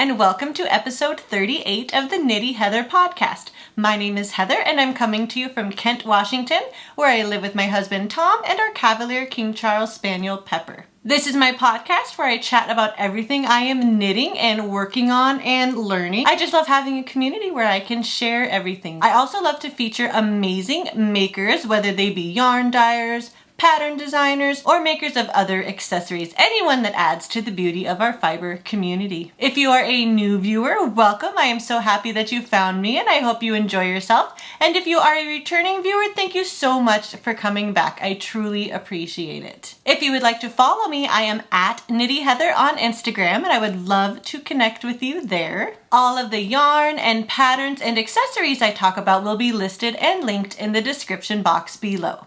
and welcome to episode 38 of the Knitty Heather podcast. My name is Heather and I'm coming to you from Kent, Washington, where I live with my husband Tom and our Cavalier King Charles Spaniel Pepper. This is my podcast where I chat about everything I am knitting and working on and learning. I just love having a community where I can share everything. I also love to feature amazing makers, whether they be yarn dyers, pattern designers, or makers of other accessories, anyone that adds to the beauty of our fiber community. If you are a new viewer, welcome. I am so happy that you found me and I hope you enjoy yourself. And if you are a returning viewer, thank you so much for coming back. I truly appreciate it. If you would like to follow me, I am at Knitty Heather on Instagram and I would love to connect with you there. All of the yarn and patterns and accessories I talk about will be listed and linked in the description box below.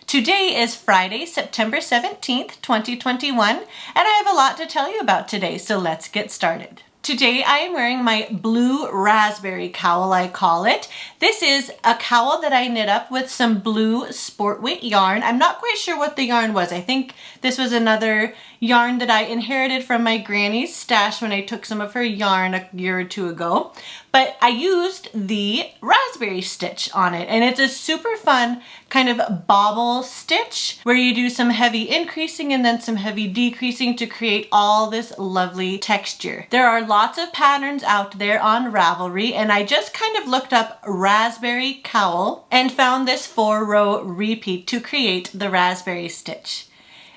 Today is Friday, September 17th, 2021, and I have a lot to tell you about today, so let's get started. Today I am wearing my blue raspberry cowl, I call it. This is a cowl that I knit up with some blue sport weight yarn. I'm not quite sure what the yarn was. I think this was another yarn that I inherited from my granny's stash when I took some of her yarn a year or two ago. But I used the raspberry stitch on it, and it's a super fun kind of bobble stitch where you do some heavy increasing and then some heavy decreasing to create all this lovely texture. There are lots of patterns out there on Ravelry, and I just kind of looked up raspberry cowl and found this 4-row repeat to create the raspberry stitch.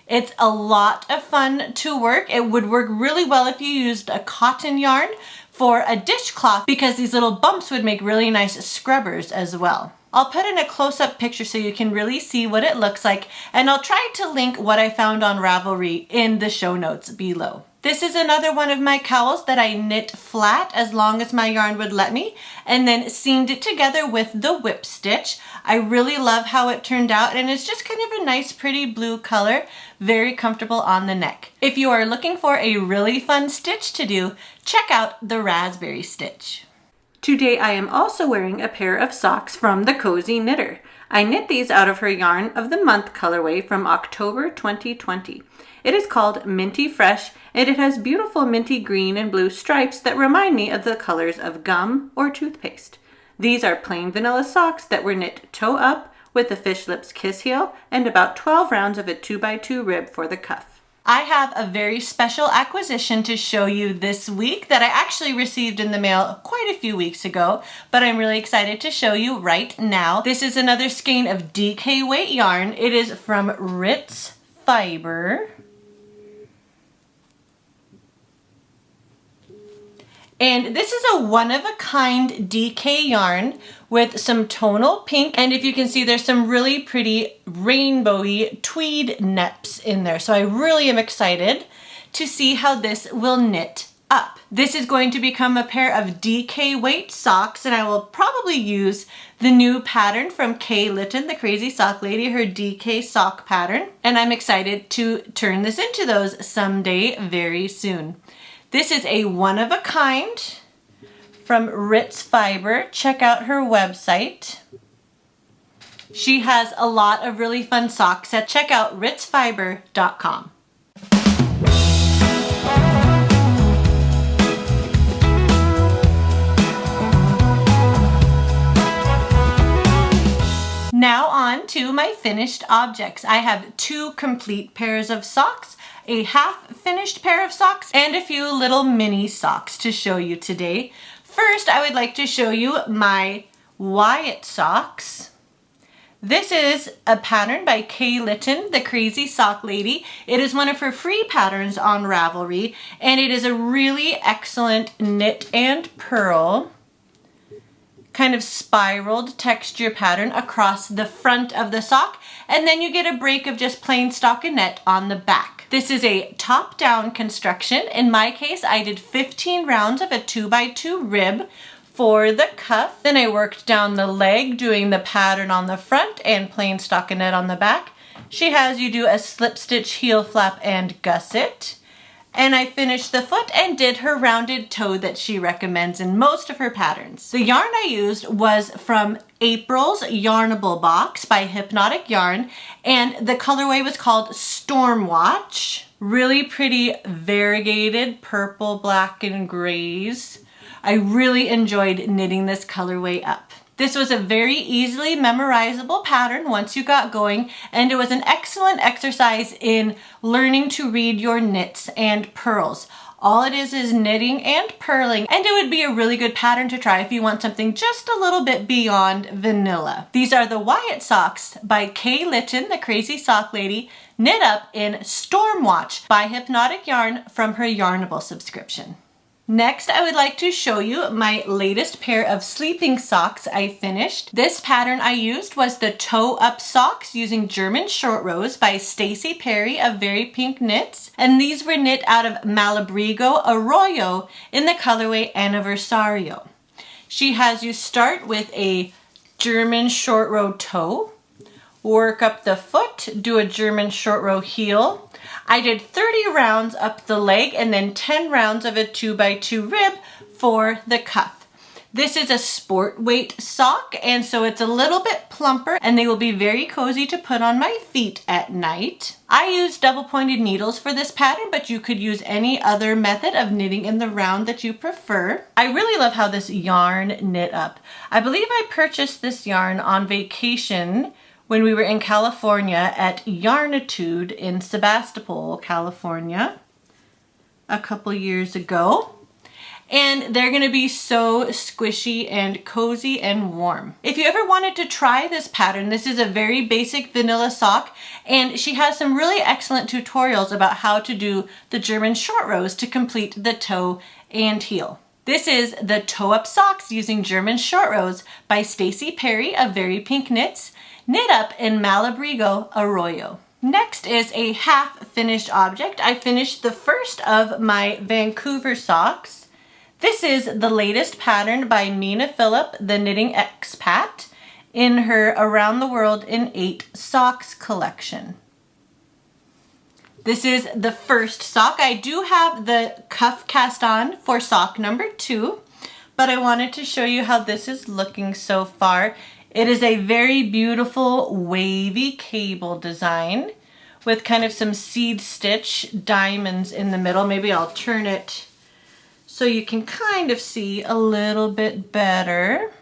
It's a lot of fun to work. It would work really well if you used a cotton yarn for a dishcloth because these little bumps would make really nice scrubbers as well. I'll put in a close-up picture so you can really see what it looks like, and I'll try to link what I found on Ravelry in the show notes below. This is another one of my cowls that I knit flat as long as my yarn would let me, and then seamed it together with the whip stitch. I really love how it turned out, and it's just kind of a nice pretty blue color, very comfortable on the neck. If you are looking for a really fun stitch to do, check out the raspberry stitch. Today I am also wearing a pair of socks from the Cozy Knitter. I knit these out of her Yarn of the Month colorway from October 2020. It is called Minty Fresh, and it has beautiful minty green and blue stripes that remind me of the colors of gum or toothpaste. These are plain vanilla socks that were knit toe up with the fish lips kiss heel and about 12 rounds of a 2x2 rib for the cuff. I have a very special acquisition to show you this week that I actually received in the mail quite a few weeks ago, but I'm really excited to show you right now. This is another skein of DK weight yarn. It is from Ritz Fiber. And this is a one-of-a-kind DK yarn with some tonal pink. And if you can see, there's some really pretty rainbowy tweed neps in there. So I really am excited to see how this will knit up. This is going to become a pair of DK weight socks, and I will probably use the new pattern from Kay Litton, the Crazy Sock Lady, her DK sock pattern. And I'm excited to turn this into those someday very soon. This is a one-of-a-kind from Ritz Fiber. Check out her website. She has a lot of really fun socks. Check out ritzfiber.com. Now on to my finished objects. I have 2 complete pairs of socks, a half-finished pair of socks, and a few little mini socks to show you today. First, I would like to show you my Wyatt socks. This is a pattern by Kay Litton, the Crazy Sock Lady. It is one of her free patterns on Ravelry, and it is a really excellent knit and purl kind of spiraled texture pattern across the front of the sock, and then you get a break of just plain stockinette on the back. This is a top-down construction. In my case, I did 15 rounds of a 2x2 rib for the cuff. Then I worked down the leg doing the pattern on the front and plain stockinette on the back. She has you do a slip stitch, heel flap, and gusset. And I finished the foot and did her rounded toe that she recommends in most of her patterns. The yarn I used was from April's Yarnable box by Hypnotic Yarn, and the colorway was called Stormwatch. Really pretty variegated purple, black, and grays. I really enjoyed knitting this colorway up. This was a very easily memorizable pattern once you got going, and it was an excellent exercise in learning to read your knits and purls. All it is knitting and purling, and it would be a really good pattern to try if you want something just a little bit beyond vanilla. These are the Wyatt socks by Kay Litton, the Crazy Sock Lady, knit up in Stormwatch by Hypnotic Yarn from her Yarnable subscription. Next, I would like to show you my latest pair of sleeping socks I finished. This pattern I used was the toe up socks using German short rows by Stacey Perry of Very Pink Knits. And these were knit out of Malabrigo Arroyo in the colorway Anniversario. She has you start with a German short row toe, work up the foot, do a German short row heel. I did 30 rounds up the leg and then 10 rounds of a 2x2 rib for the cuff. This is a sport weight sock, and so it's a little bit plumper, and they will be very cozy to put on my feet at night. I used double pointed needles for this pattern, but you could use any other method of knitting in the round that you prefer. I really love how this yarn knit up. I believe I purchased this yarn on vacation when we were in California at Yarnitude in Sebastopol, California, a couple years ago. And they're gonna be so squishy and cozy and warm. If you ever wanted to try this pattern, this is a very basic vanilla sock, and she has some really excellent tutorials about how to do the German short rows to complete the toe and heel. This is the toe up socks using German short rows by Stacey Perry of Very Pink Knits, knit up in Malabrigo Arroyo. Next is a half finished object. I finished the first of my Vancouver socks. This is the latest pattern by Mina Phillip, the Knitting Expat, in her Around the World in 8 Socks collection. This is the first sock. I do have the cuff cast on for sock number 2, but I wanted to show you how this is looking so far. It is a very beautiful wavy cable design with kind of some seed stitch diamonds in the middle. Maybe I'll turn it so you can kind of see a little bit better.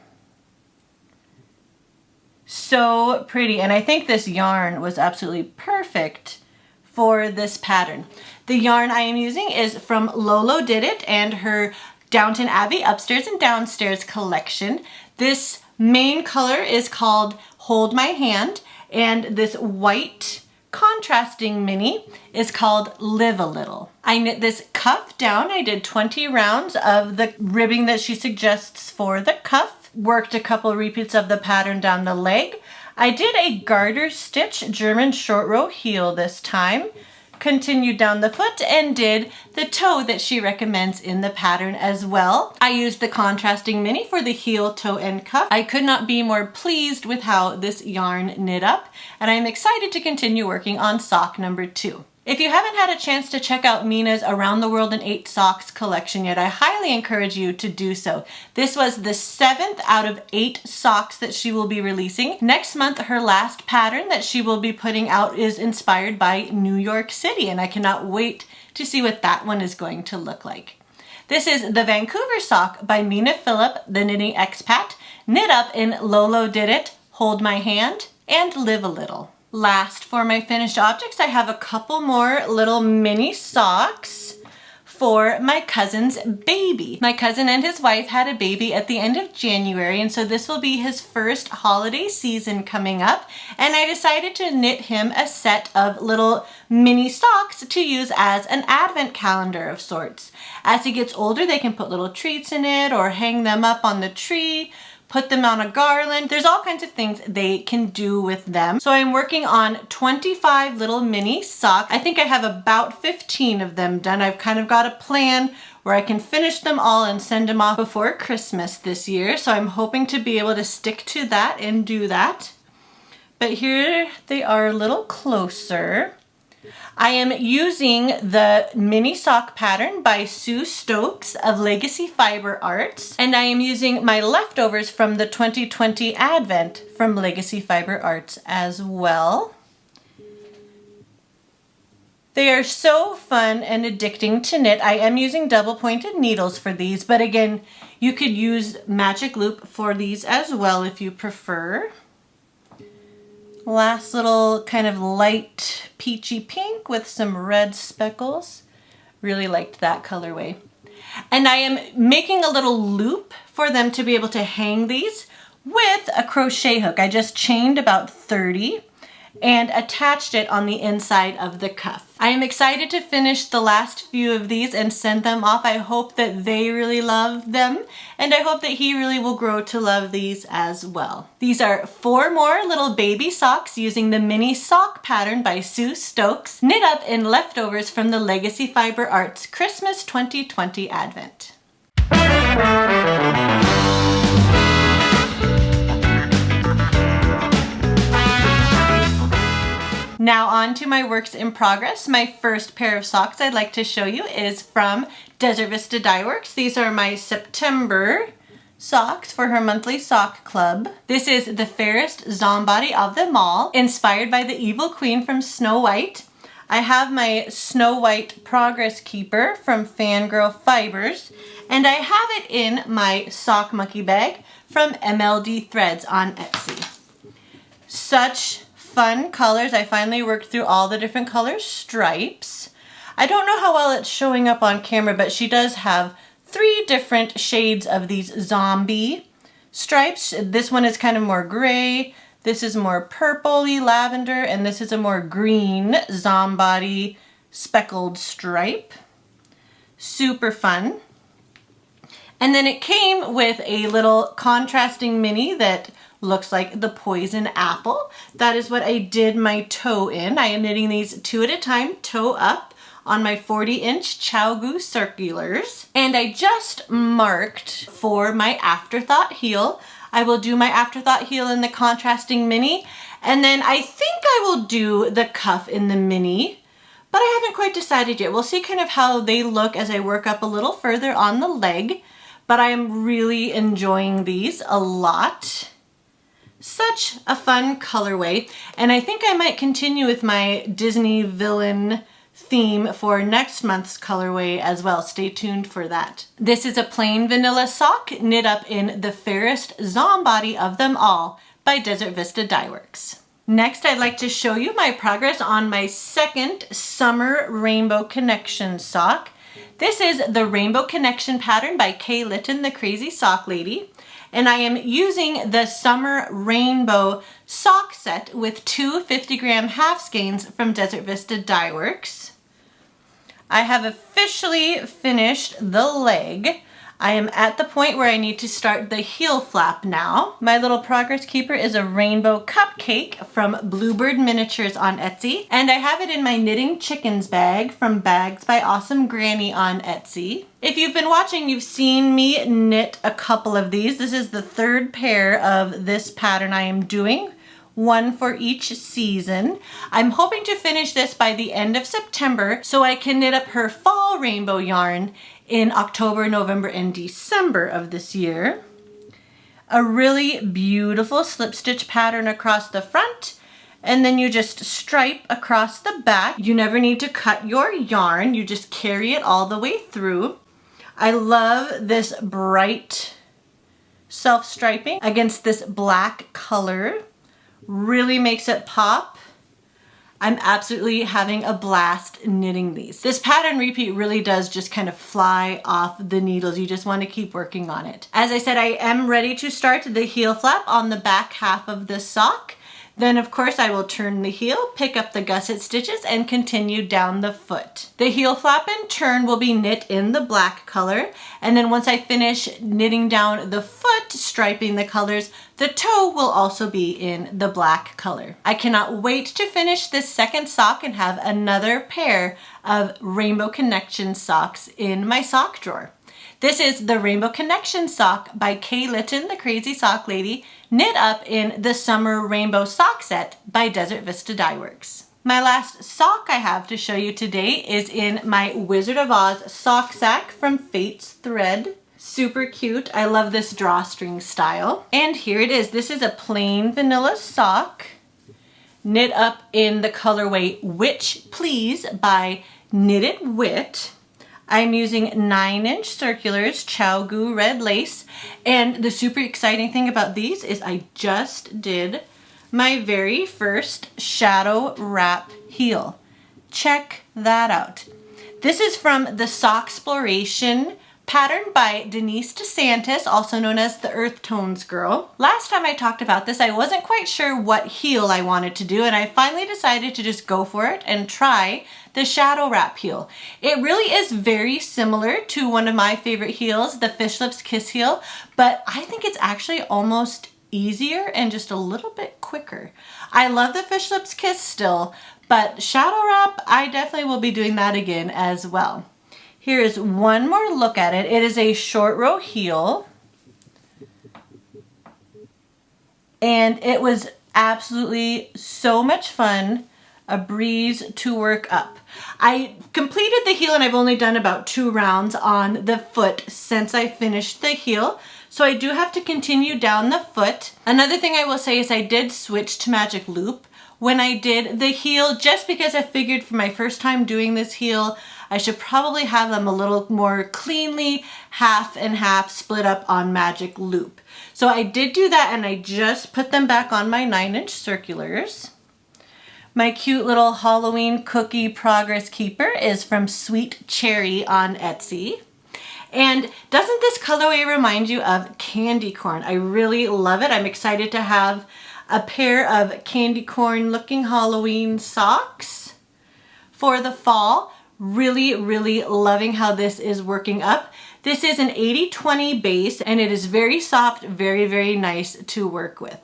So pretty, and I think this yarn was absolutely perfect for this pattern. The yarn I am using is from Lolo Did It and her Downton Abbey Upstairs and Downstairs collection. This main color is called Hold My Hand, and this white contrasting mini is called Live a Little. I knit this cuff down. I did 20 rounds of the ribbing that she suggests for the cuff, worked a couple repeats of the pattern down the leg. I did a garter stitch German short row heel this time, continued down the foot, and did the toe that she recommends in the pattern as well. I used the contrasting mini for the heel, toe, and cuff. I could not be more pleased with how this yarn knit up, and I'm excited to continue working on sock number 2. If you haven't had a chance to check out Mina's Around the World in 8 Socks collection yet, I highly encourage you to do so. This was the 7th out of 8 socks that she will be releasing. Next month, her last pattern that she will be putting out is inspired by New York City, and I cannot wait to see what that one is going to look like. This is the Vancouver sock by Mina Phillip, the Knitting Expat, knit up in Lolo Did It, Hold My Hand, and Live a Little. Last for my finished objects, I have a couple more little mini socks for my cousin's baby. My cousin and his wife had a baby at the end of January, and so this will be his first holiday season coming up, and I decided to knit him a set of little mini socks to use as an advent calendar of sorts. As he gets older, they can put little treats in it or hang them up on the tree, put them on a garland. There's all kinds of things they can do with them. So I'm working on 25 little mini socks. I think I have about 15 of them done. I've kind of got a plan where I can finish them all and send them off before Christmas this year. So I'm hoping to be able to stick to that and do that. But here they are a little closer. I am using the mini sock pattern by Sue Stokes of Legacy Fiber Arts, and I am using my leftovers from the 2020 Advent from Legacy Fiber Arts as well. They are so fun and addicting to knit. I am using double pointed needles for these, but again, you could use magic loop for these as well if you prefer. Last little kind of light peachy pink with some red speckles. Really liked that colorway. And I am making a little loop for them to be able to hang these with a crochet hook. I just chained about 30 and attached it on the inside of the cuff. I am excited to finish the last few of these and send them off. I hope that they really love them, and I hope that he really will grow to love these as well. These are 4 more little baby socks using the mini sock pattern by Sue Stokes, knit up in leftovers from the Legacy Fiber Arts Christmas 2020 Advent. Now on to my works in progress. My first pair of socks I'd like to show you is from Desert Vista Dye Works. These are my September socks for her monthly sock club. This is the fairest zombody of them all, inspired by the evil queen from Snow White. I have my Snow White Progress Keeper from Fangirl Fibers, and I have it in my sock monkey bag from MLD Threads on Etsy. Such fun colors. I finally worked through all the different color stripes. I don't know how well it's showing up on camera, but she does have 3 different shades of these zombie stripes. This one is kind of more gray, this is more purpley lavender, and this is a more green zombody speckled stripe. Super fun. And then it came with a little contrasting mini that looks like the poison apple. That is what I did my toe in. I am knitting these 2 at a time, toe up, on my 40-inch ChiaoGoo circulars. And I just marked for my afterthought heel. I will do my afterthought heel in the contrasting mini, and then I think I will do the cuff in the mini, but I haven't quite decided yet. We'll see kind of how they look as I work up a little further on the leg, but I am really enjoying these a lot. Such a fun colorway, and I think I might continue with my Disney villain theme for next month's colorway as well. Stay tuned for that. This is a plain vanilla sock knit up in the fairest zombody of them all by Desert Vista Dye Works. Next, I'd like to show you my progress on my second Summer Rainbow Connection sock. This is the Rainbow Connection pattern by Kay Litton, the Crazy Sock Lady. And I am using the Summer Rainbow sock set with 2 50-gram half skeins from Desert Vista Dye Works. I have officially finished the leg. I am at the point where I need to start the heel flap now. My little progress keeper is a rainbow cupcake from Bluebird Miniatures on Etsy, and I have it in my Knitting Chickens bag from Bags by Awesome Granny on Etsy. If you've been watching, you've seen me knit a couple of these. This is the 3rd pair of this pattern I am doing, 1 for each season. I'm hoping to finish this by the end of September so I can knit up her fall rainbow yarn in October, November, and December of this year. A really beautiful slip stitch pattern across the front, and then you just stripe across the back. You never need to cut your yarn, you just carry it all the way through. I love this bright self-striping against this black color. Really makes it pop. I'm absolutely having a blast knitting these. This pattern repeat really does just kind of fly off the needles. You just want to keep working on it. As I said, I am ready to start the heel flap on the back half of the sock. Then of course I will turn the heel, pick up the gusset stitches, and continue down the foot. The heel flap and turn will be knit in the black color, and then once I finish knitting down the foot, striping the colors, the toe will also be in the black color. I cannot wait to finish this second sock and have another pair of Rainbow Connection socks in my sock drawer. This is the Rainbow Connection sock by Kay Litton, the Crazy Sock Lady, knit up in the Summer Rainbow sock set by Desert Vista Dye Works. My last sock I have to show you today is in my Wizard of Oz sock sack from Fate's Thread. Super cute. I love this drawstring style. And here it is. This is a plain vanilla sock knit up in the colorway Witch Please by Knitted Wit. I'm using 9-inch circulars, ChiaoGoo red lace. And the super exciting thing about these is I just did my very first shadow wrap heel. Check that out. This is from the Sock Exploration pattern by Denise DeSantis, also known as the Earth Tones Girl. Last time I talked about this, I wasn't quite sure what heel I wanted to do, and I finally decided to just go for it and try the shadow wrap heel. It really is very similar to one of my favorite heels, the Fish Lips Kiss heel, but I think it's actually almost easier and just a little bit quicker. I love the Fish Lips Kiss still, but shadow wrap, I definitely will be doing that again as well. Here is one more look at it. It is a short row heel, and it was absolutely so much fun, a breeze to work up. I completed the heel and I've only done about 2 rounds on the foot since I finished the heel. So I do have to continue down the foot. Another thing I will say is I did switch to magic loop when I did the heel, just because I figured for my first time doing this heel, I should probably have them a little more cleanly half and half split up on magic loop. So I did do that, and I just put them back on my 9-inch circulars. My cute little Halloween cookie progress keeper is from Sweet Cherry on Etsy. And doesn't this colorway remind you of candy corn? I really love it. I'm excited to have a pair of candy corn looking Halloween socks for the fall. Really, really loving how this is working up. This is an 80-20 base, and it is very soft, very, very nice to work with.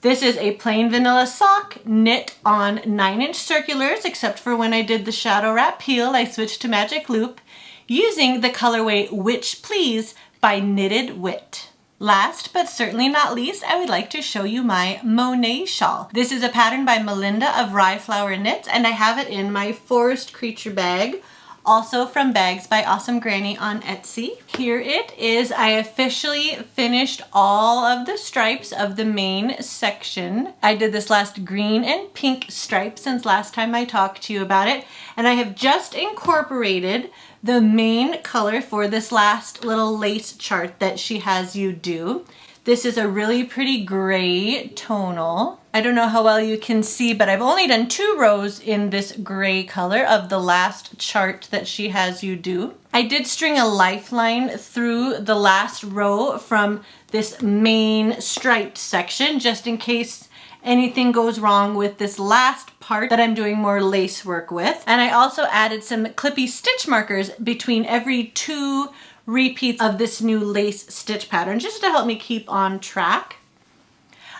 This is a plain vanilla sock knit on 9-inch circulars, except for when I did the shadow wrap heel, I switched to magic loop using the colorway Witch Please by Knitted Wit. Last but certainly not least, I would like to show you my Monet Shawl. This is a pattern by Melinda of Rye Flower Knits, and I have it in my Forest Creature bag, also from Bags by Awesome Granny on Etsy. Here it is. I officially finished all of the stripes of the main section. I did this last green and pink stripe since last time I talked to you about it, and I have just incorporated the main color for this last little lace chart that she has you do. This is a really pretty gray tonal. I don't know how well you can see, but I've only done 2 rows in this gray color of the last chart that she has you do. I did string a lifeline through the last row from this main striped section, just in case anything goes wrong with this last part that I'm doing more lace work with. And I also added some clippy stitch markers between every 2 repeats of this new lace stitch pattern, just to help me keep on track.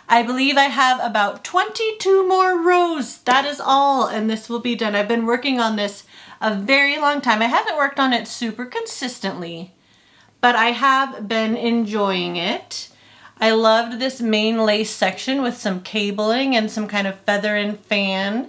I believe I have about 22 more rows. That is all, and this will be done. I've been working on this a very long time. I haven't worked on it super consistently, but I have been enjoying it. I loved this main lace section with some cabling and some kind of feather and fan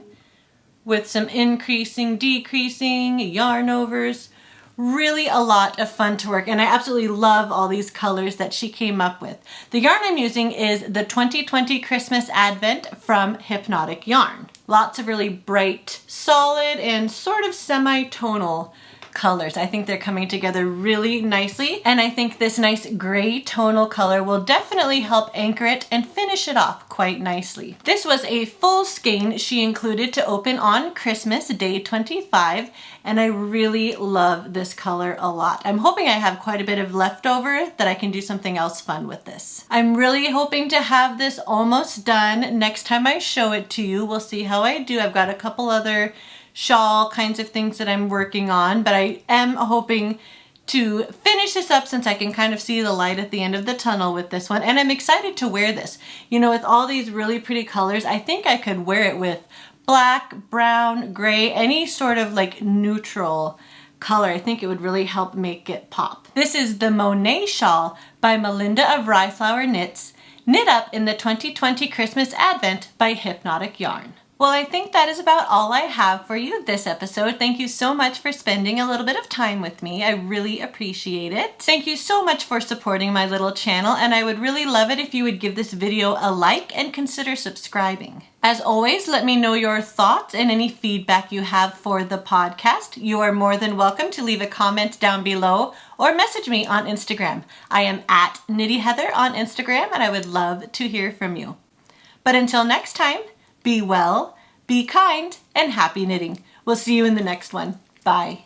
with some increasing, decreasing, yarn overs. Really a lot of fun to work, and I absolutely love all these colors that she came up with. The yarn I'm using is the 2020 Christmas Advent from Hypnotic Yarn. Lots of really bright, solid, and sort of semi-tonal colors. I think they're coming together really nicely, and I think this nice gray tonal color will definitely help anchor it and finish it off quite nicely. This was a full skein she included to open on Christmas Day 25, and I really love this color a lot. I'm hoping I have quite a bit of leftover that I can do something else fun with this. I'm really hoping to have this almost done next time I show it to you. We'll see how I do. I've got a couple other shawl kinds of things that I'm working on, but I am hoping to finish this up since I can kind of see the light at the end of the tunnel with this one, and I'm excited to wear this. You know, with all these really pretty colors, I think I could wear it with black, brown, gray, any sort of like neutral color. I think it would really help make it pop. This is the Monet Shawl by Melinda of Rye Flower Knits, knit up in the 2020 Christmas Advent by Hypnotic Yarn. Well, I think that is about all I have for you this episode. Thank you so much for spending a little bit of time with me. I really appreciate it. Thank you so much for supporting my little channel, and I would really love it if you would give this video a like and consider subscribing. As always, let me know your thoughts and any feedback you have for the podcast. You are more than welcome to leave a comment down below or message me on Instagram. I am at KnittyHeather on Instagram, and I would love to hear from you. But until next time, be well, be kind, and happy knitting. We'll see you in the next one. Bye.